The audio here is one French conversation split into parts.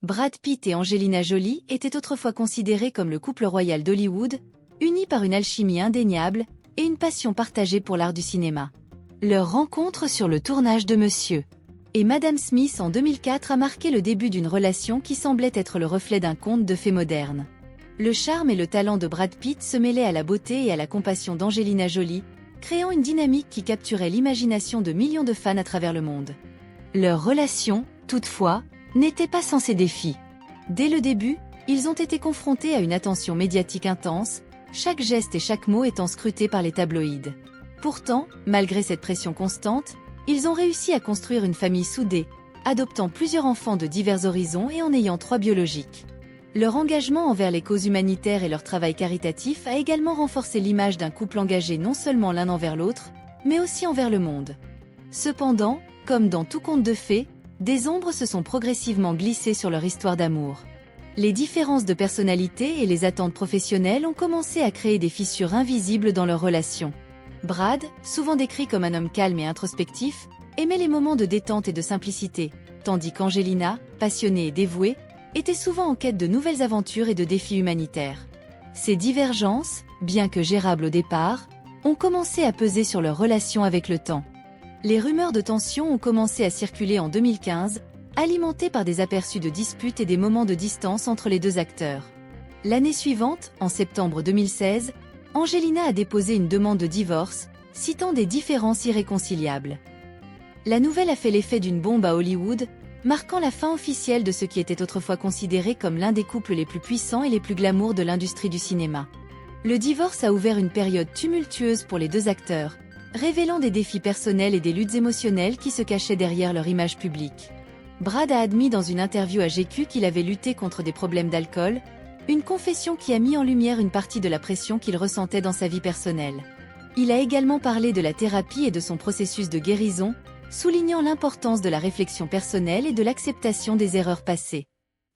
Brad Pitt et Angelina Jolie étaient autrefois considérés comme le couple royal d'Hollywood, unis par une alchimie indéniable et une passion partagée pour l'art du cinéma. Leur rencontre sur le tournage de Monsieur et Madame Smith en 2004 a marqué le début d'une relation qui semblait être le reflet d'un conte de fées moderne. Le charme et le talent de Brad Pitt se mêlaient à la beauté et à la compassion d'Angelina Jolie, créant une dynamique qui capturait l'imagination de millions de fans à travers le monde. Leur relation, toutefois, n'était pas sans ses défis. Dès le début, ils ont été confrontés à une attention médiatique intense, chaque geste et chaque mot étant scruté par les tabloïds. Pourtant, malgré cette pression constante, ils ont réussi à construire une famille soudée, adoptant plusieurs enfants de divers horizons et en ayant 3 biologiques. Leur engagement envers les causes humanitaires et leur travail caritatif a également renforcé l'image d'un couple engagé non seulement l'un envers l'autre, mais aussi envers le monde. Cependant, comme dans tout conte de fées, des ombres se sont progressivement glissées sur leur histoire d'amour. Les différences de personnalité et les attentes professionnelles ont commencé à créer des fissures invisibles dans leur relation. Brad, souvent décrit comme un homme calme et introspectif, aimait les moments de détente et de simplicité, tandis qu'Angelina, passionnée et dévouée, était souvent en quête de nouvelles aventures et de défis humanitaires. Ces divergences, bien que gérables au départ, ont commencé à peser sur leur relation avec le temps. Les rumeurs de tension ont commencé à circuler en 2015, alimentées par des aperçus de disputes et des moments de distance entre les deux acteurs. L'année suivante, en septembre 2016, Angelina a déposé une demande de divorce, citant des différences irréconciliables. La nouvelle a fait l'effet d'une bombe à Hollywood, marquant la fin officielle de ce qui était autrefois considéré comme l'un des couples les plus puissants et les plus glamour de l'industrie du cinéma. Le divorce a ouvert une période tumultueuse pour les deux acteurs, révélant des défis personnels et des luttes émotionnelles qui se cachaient derrière leur image publique. Brad a admis dans une interview à GQ qu'il avait lutté contre des problèmes d'alcool, une confession qui a mis en lumière une partie de la pression qu'il ressentait dans sa vie personnelle. Il a également parlé de la thérapie et de son processus de guérison, soulignant l'importance de la réflexion personnelle et de l'acceptation des erreurs passées.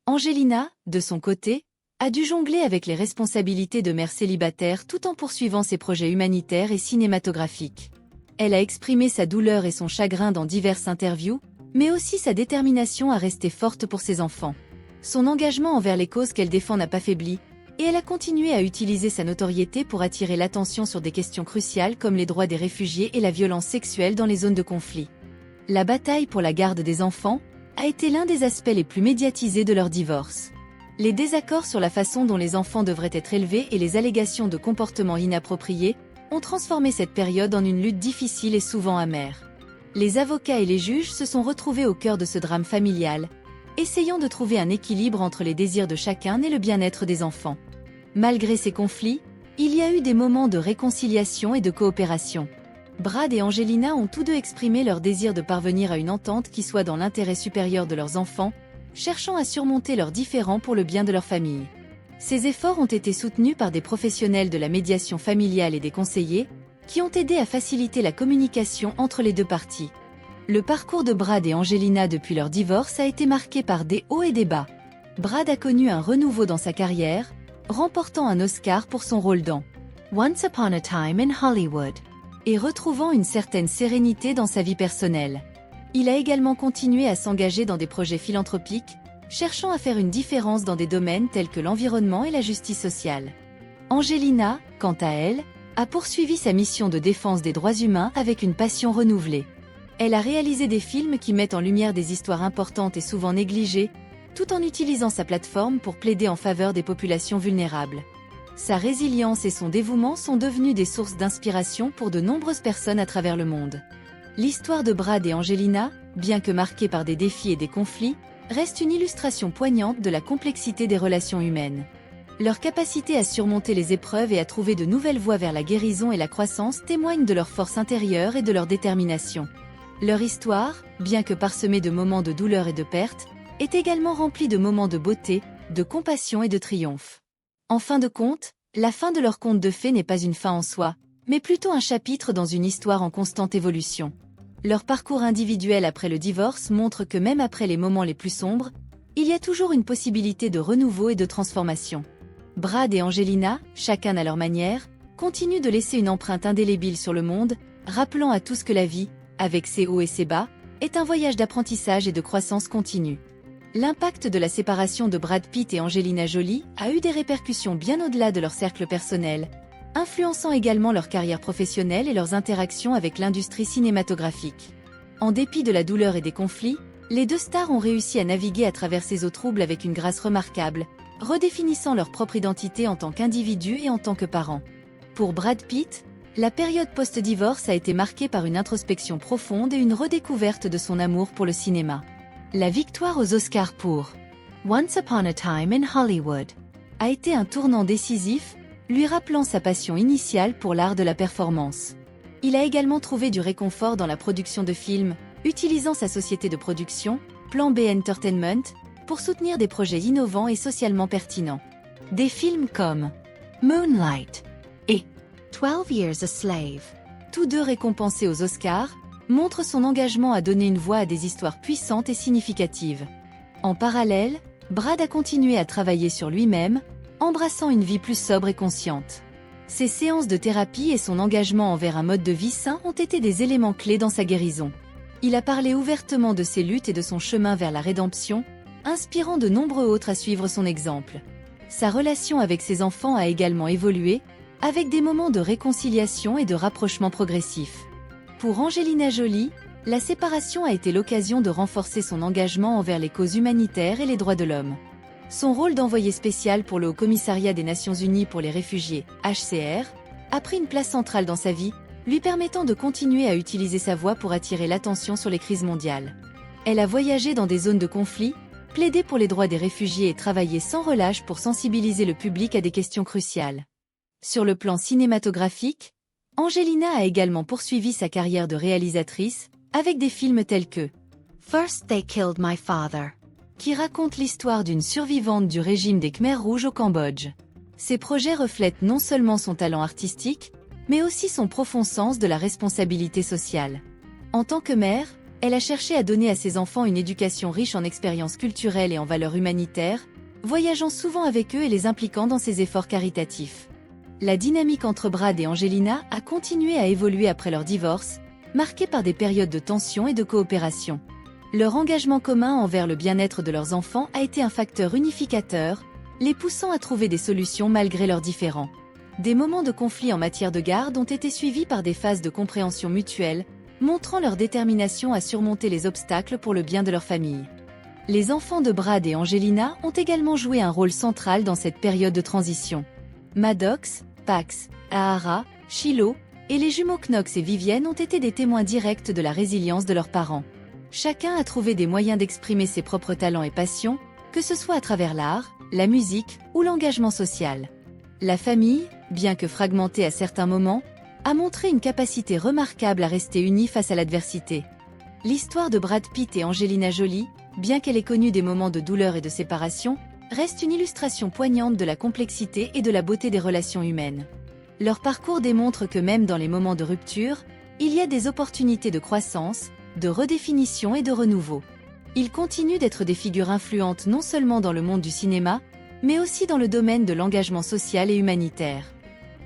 Angelina, de son côté, a dû jongler avec les responsabilités de mère célibataire tout en poursuivant ses projets humanitaires et cinématographiques. Elle a exprimé sa douleur et son chagrin dans diverses interviews, mais aussi sa détermination à rester forte pour ses enfants. Son engagement envers les causes qu'elle défend n'a pas faibli, et elle a continué à utiliser sa notoriété pour attirer l'attention sur des questions cruciales comme les droits des réfugiés et la violence sexuelle dans les zones de conflit. La bataille pour la garde des enfants a été l'un des aspects les plus médiatisés de leur divorce. Les désaccords sur la façon dont les enfants devraient être élevés et les allégations de comportements inappropriés ont transformé cette période en une lutte difficile et souvent amère. Les avocats et les juges se sont retrouvés au cœur de ce drame familial, essayant de trouver un équilibre entre les désirs de chacun et le bien-être des enfants. Malgré ces conflits, il y a eu des moments de réconciliation et de coopération. Brad et Angelina ont tous deux exprimé leur désir de parvenir à une entente qui soit dans l'intérêt supérieur de leurs enfants, cherchant à surmonter leurs différends pour le bien de leur famille. Ces efforts ont été soutenus par des professionnels de la médiation familiale et des conseillers, qui ont aidé à faciliter la communication entre les deux parties. Le parcours de Brad et Angelina depuis leur divorce a été marqué par des hauts et des bas. Brad a connu un renouveau dans sa carrière, remportant un Oscar pour son rôle dans Once Upon a Time in Hollywood, et retrouvant une certaine sérénité dans sa vie personnelle. Il a également continué à s'engager dans des projets philanthropiques, cherchant à faire une différence dans des domaines tels que l'environnement et la justice sociale. Angelina, quant à elle, a poursuivi sa mission de défense des droits humains avec une passion renouvelée. Elle a réalisé des films qui mettent en lumière des histoires importantes et souvent négligées, tout en utilisant sa plateforme pour plaider en faveur des populations vulnérables. Sa résilience et son dévouement sont devenus des sources d'inspiration pour de nombreuses personnes à travers le monde. L'histoire de Brad et Angelina, bien que marquée par des défis et des conflits, reste une illustration poignante de la complexité des relations humaines. Leur capacité à surmonter les épreuves et à trouver de nouvelles voies vers la guérison et la croissance témoignent de leur force intérieure et de leur détermination. Leur histoire, bien que parsemée de moments de douleur et de perte, est également remplie de moments de beauté, de compassion et de triomphe. En fin de compte, la fin de leur conte de fées n'est pas une fin en soi, mais plutôt un chapitre dans une histoire en constante évolution. Leur parcours individuel après le divorce montre que même après les moments les plus sombres, il y a toujours une possibilité de renouveau et de transformation. Brad et Angelina, chacun à leur manière, continuent de laisser une empreinte indélébile sur le monde, rappelant à tous que la vie, avec ses hauts et ses bas, est un voyage d'apprentissage et de croissance continue. L'impact de la séparation de Brad Pitt et Angelina Jolie a eu des répercussions bien au-delà de leur cercle personnel, influençant également leur carrière professionnelle et leurs interactions avec l'industrie cinématographique. En dépit de la douleur et des conflits, les deux stars ont réussi à naviguer à travers ces eaux troubles avec une grâce remarquable, redéfinissant leur propre identité en tant qu'individus et en tant que parents. Pour Brad Pitt, la période post-divorce a été marquée par une introspection profonde et une redécouverte de son amour pour le cinéma. La victoire aux Oscars pour Once Upon a Time in Hollywood a été un tournant décisif, lui rappelant sa passion initiale pour l'art de la performance. Il a également trouvé du réconfort dans la production de films, utilisant sa société de production, Plan B Entertainment, pour soutenir des projets innovants et socialement pertinents. Des films comme Moonlight et 12 Years a Slave, tous deux récompensés aux Oscars, montrent son engagement à donner une voix à des histoires puissantes et significatives. En parallèle, Brad a continué à travailler sur lui-même, embrassant une vie plus sobre et consciente. Ses séances de thérapie et son engagement envers un mode de vie sain ont été des éléments clés dans sa guérison. Il a parlé ouvertement de ses luttes et de son chemin vers la rédemption, inspirant de nombreux autres à suivre son exemple. Sa relation avec ses enfants a également évolué, avec des moments de réconciliation et de rapprochement progressif. Pour Angelina Jolie, la séparation a été l'occasion de renforcer son engagement envers les causes humanitaires et les droits de l'homme. Son rôle d'envoyé spécial pour le Haut-Commissariat des Nations Unies pour les réfugiés, HCR, a pris une place centrale dans sa vie, lui permettant de continuer à utiliser sa voix pour attirer l'attention sur les crises mondiales. Elle a voyagé dans des zones de conflit, plaidé pour les droits des réfugiés et travaillé sans relâche pour sensibiliser le public à des questions cruciales. Sur le plan cinématographique, Angelina a également poursuivi sa carrière de réalisatrice, avec des films tels que First They Killed My Father, qui raconte l'histoire d'une survivante du régime des Khmers rouges au Cambodge. Ces projets reflètent non seulement son talent artistique, mais aussi son profond sens de la responsabilité sociale. En tant que mère, elle a cherché à donner à ses enfants une éducation riche en expériences culturelles et en valeurs humanitaires, voyageant souvent avec eux et les impliquant dans ses efforts caritatifs. La dynamique entre Brad et Angelina a continué à évoluer après leur divorce, marquée par des périodes de tension et de coopération. Leur engagement commun envers le bien-être de leurs enfants a été un facteur unificateur, les poussant à trouver des solutions malgré leurs différends. Des moments de conflit en matière de garde ont été suivis par des phases de compréhension mutuelle, montrant leur détermination à surmonter les obstacles pour le bien de leur famille. Les enfants de Brad et Angelina ont également joué un rôle central dans cette période de transition. Maddox, Pax, Ahara, Shiloh, et les jumeaux Knox et Vivienne ont été des témoins directs de la résilience de leurs parents. Chacun a trouvé des moyens d'exprimer ses propres talents et passions, que ce soit à travers l'art, la musique ou l'engagement social. La famille, bien que fragmentée à certains moments, a montré une capacité remarquable à rester unie face à l'adversité. L'histoire de Brad Pitt et Angelina Jolie, bien qu'elle ait connu des moments de douleur et de séparation, reste une illustration poignante de la complexité et de la beauté des relations humaines. Leur parcours démontre que même dans les moments de rupture, il y a des opportunités de croissance, de redéfinition et de renouveau. Ils continuent d'être des figures influentes non seulement dans le monde du cinéma, mais aussi dans le domaine de l'engagement social et humanitaire.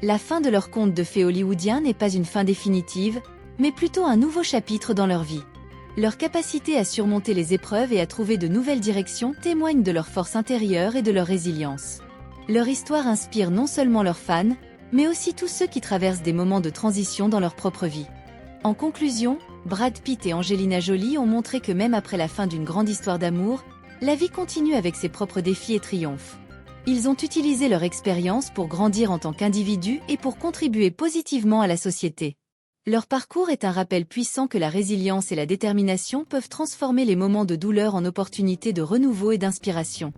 La fin de leur conte de fées hollywoodien n'est pas une fin définitive, mais plutôt un nouveau chapitre dans leur vie. Leur capacité à surmonter les épreuves et à trouver de nouvelles directions témoignent de leur force intérieure et de leur résilience. Leur histoire inspire non seulement leurs fans, mais aussi tous ceux qui traversent des moments de transition dans leur propre vie. En conclusion, Brad Pitt et Angelina Jolie ont montré que même après la fin d'une grande histoire d'amour, la vie continue avec ses propres défis et triomphes. Ils ont utilisé leur expérience pour grandir en tant qu'individus et pour contribuer positivement à la société. Leur parcours est un rappel puissant que la résilience et la détermination peuvent transformer les moments de douleur en opportunités de renouveau et d'inspiration.